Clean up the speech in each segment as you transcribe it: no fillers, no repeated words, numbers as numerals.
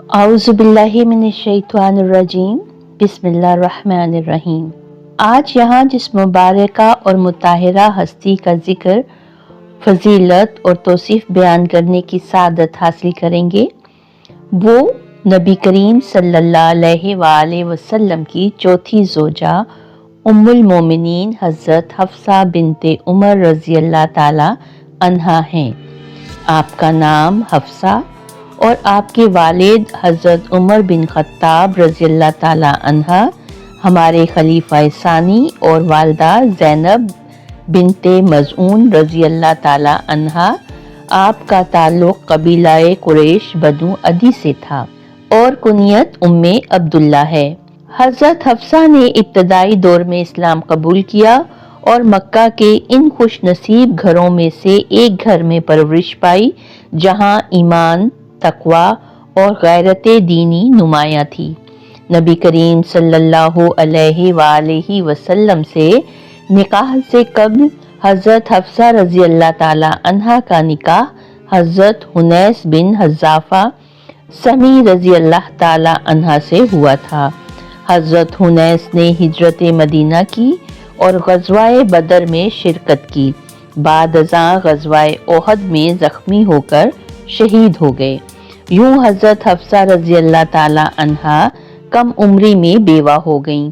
औज़ु बिल्लाहि मिनश्शैतानिर्रजीम बिस्मिल्लाहिर्रहमानिर्रहीम। आज यहाँ जिस मुबारका और मुताहिरा हस्ती का जिक्र, फजीलत और तौसीफ़ बयान करने की सादत हासिल करेंगे, वो नबी करीम सल्लल्लाहु अलैहि वसल्लम की चौथी ज़ौजा उम्मुल मोमिनीन हज़रत हफ्सा बिनते उमर रज़ी अल्लाह ताला अन्हा हैं। आपका नाम हफ्सा और आपके वालिद हज़रत उमर बिन ख़त्ताब रज़ी अल्लाह ताला अन्हा, हमारे खलीफा सानी और वालदा ज़ैनब बिनते मज़ऊन रज़ी अल्लाह ताला अन्हा, आपका ताल्लुक़ कबीलाए कुरैश बनु अदी से था और कुनियत उम्मे अब्दुल्ला है। हज़रत हफ्सा ने इब्तदाई दौर में इस्लाम कबूल किया और मक्का के इन खुश नसीब घरों में से एक घर में परवरिश पाई, जहाँ ईमान, तकवा और गैरत दीनी नुमाया थी। नबी करीम सल्लल्लाहु अलैहि वसल्लम से निकाह से कब्ल हज़रत हफ्सा रज़ी अल्लाह ताला अन्हा का निकाह हज़रत हुनैस बिन हज़ाफ़ा समी रज़ी अल्लाह ताला अन्हा से हुआ था। हज़रत हुनैस ने हिजरत मदीना की और ग़ज़वाए बदर में शिरकत की। बाद अज़ां ग़ज़वाए ओहद में ज़ख्मी होकर शहीद हो गए। यूं हज़रत हफ्सा रज़ी अल्लाह ताला अन्हा कम उम्री में बेवा हो गईं।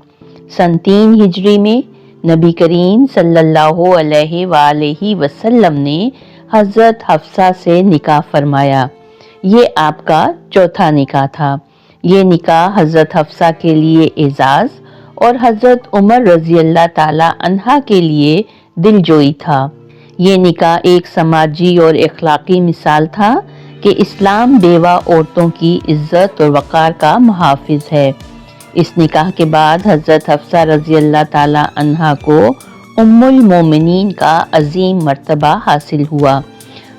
सन 3 हिजरी में नबी करीम सल्लल्लाहु अलैहि वसल्लम ने हज़रत हफ्सा से निकाह फरमाया। ये आपका चौथा निकाह था। ये निकाह हज़रत हफ्सा के लिए एजाज़ और हज़रत उमर रज़ी अल्लाह ताला अन्हा के लिए दिलजोई था। ये निकाह एक समाजी और अखलाकी मिसाल था कि इस्लाम बेवा औरतों की इज़्ज़त और वक़ार का मुहाफ़िज़ है। इस निकाह के बाद हज़रत हफ्सा रज़ी अल्लाह ताला अन्हा को उम्मुल मोमिनीन का अज़ीम मर्तबा हासिल हुआ।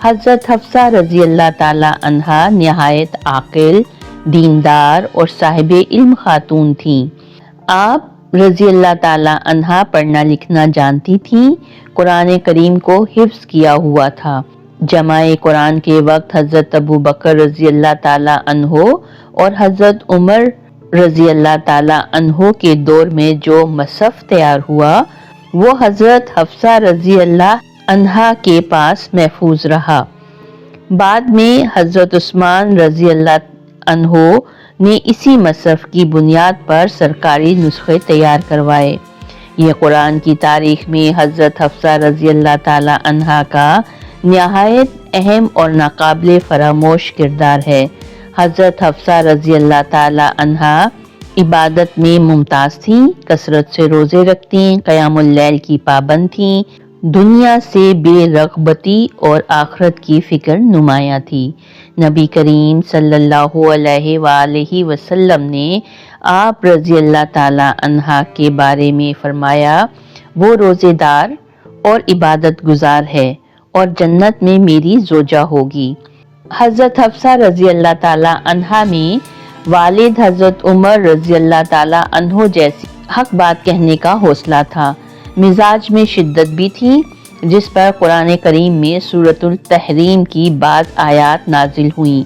हज़रत हफ्सा रज़ी अल्लाह ताला अन्हा निहायत आक़िल, दीनदार और साहिबे इल्म खातून थीं। आप रज़ी अल्लाह ताला अन्हा पढ़ना लिखना जानती थीं, कुरान करीम को हिफ्ज़ किया हुआ था। जमाए कुरान के वक्त हज़रत अबू बकर रज़ी अल्लाह ताला अन्हो और हज़रत उमर रज़ी अल्लाह ताला अन्हो के दौर में जो मसफ़ तैयार हुआ, वो हज़रत हफ्सा रज़ी अल्लाह अन्हा के पास महफूज रहा। बाद में हज़रत उस्मान रज़ी अल्लाह अन्हो ने इसी मसफ़ की बुनियाद पर सरकारी नुस्खे तैयार करवाए। ये कुरान की तारीख़ में हज़रत हफ्सा रज़ी अल्लाह ताला अन्हा का निहायत अहम और नाकाबिले फरामोश किरदार है। हज़रत हफ्सा रज़ी अल्लाह ताला अन्हा इबादत में मुमताज़ थीं, कसरत से रोज़े रखती, क़यामुल लैल की पाबंद थीं, दुनिया से बेरग़बती और आखिरत की फ़िक्र नुमाया थी। नबी करीम सल्लल्लाहु अलैहि वसल्लम ने आप रज़ी अल्लाह ताला अन्हा के बारे में फ़रमाया, वो रोज़ेदार और इबादत गुजार है और जन्नत में मेरी ज़ौजा होगी। हज़रत हफ्सा रज़ी अल्लाह ताला अन्हा में वालिद हज़रत उमर रज़ी अल्लाह ताला अन्हो जैसी हक बात कहने का हौसला था। मिजाज में शिद्दत भी थी, जिस पर कुरान करीम में सूरतुल तहरीम की बाज़ आयात नाजिल हुई।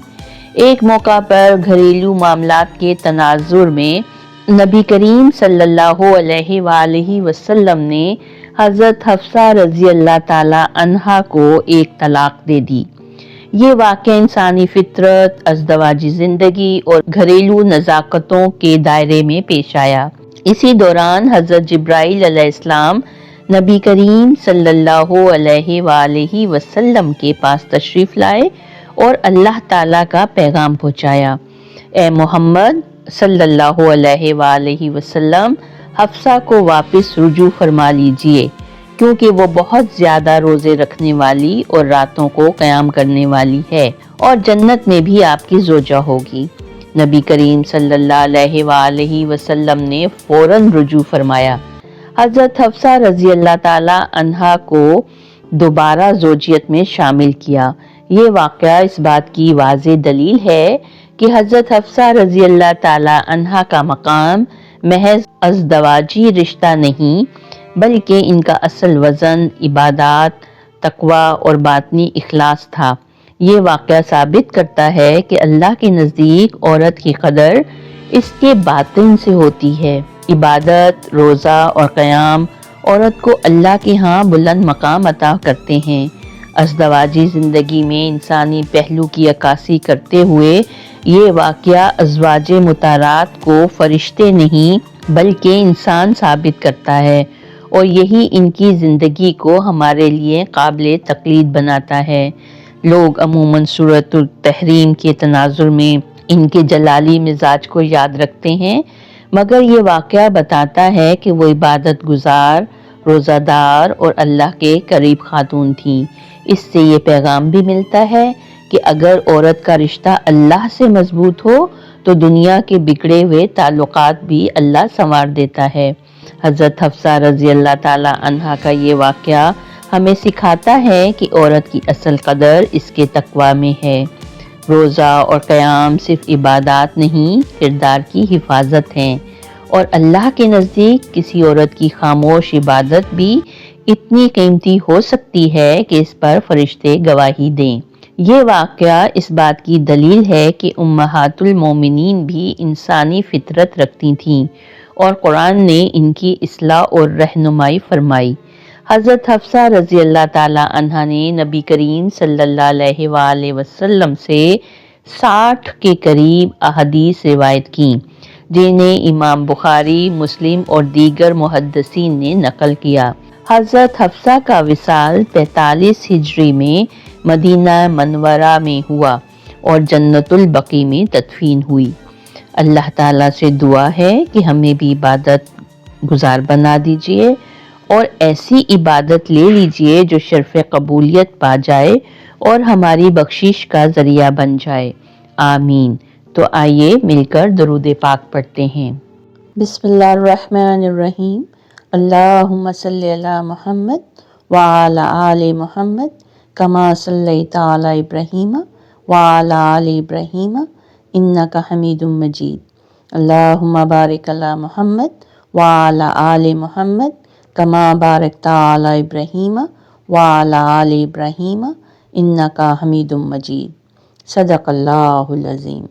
एक मौका पर घरेलू मामलात के तनाजुर में नबी करीम सल्लल्लाहु अलैहि वसल्लम ने हज़रत हफ्सा रज़ी अल्लाह ताला अन्हा को एक तलाक दे दी। ये वाक़या इंसानी फितरत, अज़दवाजी ज़िंदगी और घरेलू नज़ाकतों के दायरे में पेश आया। इसी दौरान हज़रत जिब्राईल अलैहिस्सलाम नबी करीम सल्लल्लाहु अलैहि वसल्लम के पास तशरीफ़ लाए और अल्लाह ताला का पैगाम पहुँचाया। ए मोहम्मद सल्लल्लाहु अलैहि वसल्लम, हफ्सा को वापस रुजू फरमा लीजिए, क्योंकि वो बहुत ज़्यादा रोज़े रखने वाली और रातों को क़याम करने वाली है और जन्नत में भी आपकी ज़ौजा होगी। नबी करीम सल्लल्लाहु अलैहि वसल्लम ने फ़ौरन रुजू फरमाया। हज़रत हफ्सा रज़ी अल्लाह ताला अन्हा को दोबारा ज़ौजियत में शामिल किया। ये वाक़या इस बात की वाज़ेह दलील है कि हज़रत हफ्सा रज़ी अल्लाह ताला अन्हा का मकाम महज अज़दवाजी रिश्ता नहीं, बल्कि इनका असल वज़न इबादत, तकवा और बातनी इखलास था। یہ واقعہ ثابت کرتا ہے کہ اللہ کے نزدیک عورت کی قدر اس کے باطن سے ہوتی ہے۔ عبادت، روزہ اور قیام عورت کو اللہ کے ہاں بلند مقام عطا کرتے ہیں۔ ازدواجی زندگی میں انسانی پہلو کی عکاسی کرتے ہوئے یہ واقعہ ازواج مطہرات کو فرشتے نہیں بلکہ انسان ثابت کرتا ہے، اور یہی ان کی زندگی کو ہمارے لیے قابل تقلید بناتا ہے۔ لوگ عموماً سورۃ التحریم کے تناظر میں ان کے جلالی مزاج کو یاد رکھتے ہیں، مگر یہ واقعہ بتاتا ہے کہ وہ عبادت گزار، روزہ دار اور اللہ کے قریب خاتون تھیں۔ اس سے یہ پیغام بھی ملتا ہے کہ اگر عورت کا رشتہ اللہ سے مضبوط ہو تو دنیا کے بگڑے ہوئے تعلقات بھی اللہ سنوار دیتا ہے۔ حضرت حفصہ رضی اللہ تعالی عنہا کا یہ واقعہ ہمیں سکھاتا ہے کہ عورت کی اصل قدر اس کے تقوی میں ہے۔ روزہ اور قیام صرف عبادات نہیں، کردار کی حفاظت ہیں، اور اللہ کے نزدیک کسی عورت کی خاموش عبادت بھی اتنی قیمتی ہو سکتی ہے کہ اس پر فرشتے گواہی دیں۔ یہ واقعہ اس بات کی دلیل ہے کہ امہات المومنین بھی انسانی فطرت رکھتی تھیں، اور قرآن نے ان کی اصلاح اور رہنمائی فرمائی۔ حضرت حفصہ رضی اللہ تعالی عنہا نے نبی کریم صلی اللہ علیہ وآلہ وسلم سے 60 کے قریب احادیث روایت کیں، جنہیں امام بخاری، مسلم اور دیگر محدثین نے نقل کیا۔ حضرت حفصہ کا وصال 45 ہجری میں مدینہ منورہ میں ہوا اور جنت البقیع میں تدفین ہوئی۔ اللہ تعالیٰ سے دعا ہے کہ ہمیں بھی عبادت گزار بنا دیجیے اور ایسی عبادت لے لیجیے جو شرف قبولیت پا جائے اور ہماری بخشش کا ذریعہ بن جائے، آمین۔ تو آئیے مل کر درود پاک پڑھتے ہیں۔ بسم اللہ الرحمن الرحیم۔ اللہم صلی علی محمد وعلی آل محمد کما صلیت علی ابراہیم وعلی آل ابراہیم انک حمید مجید۔ اللہم بارک علی محمد وعلی آل محمد کما بارکت علی ابراہیم وعلی آل ابراہیم انک حمید مجید۔ صدق اللہ العظیم۔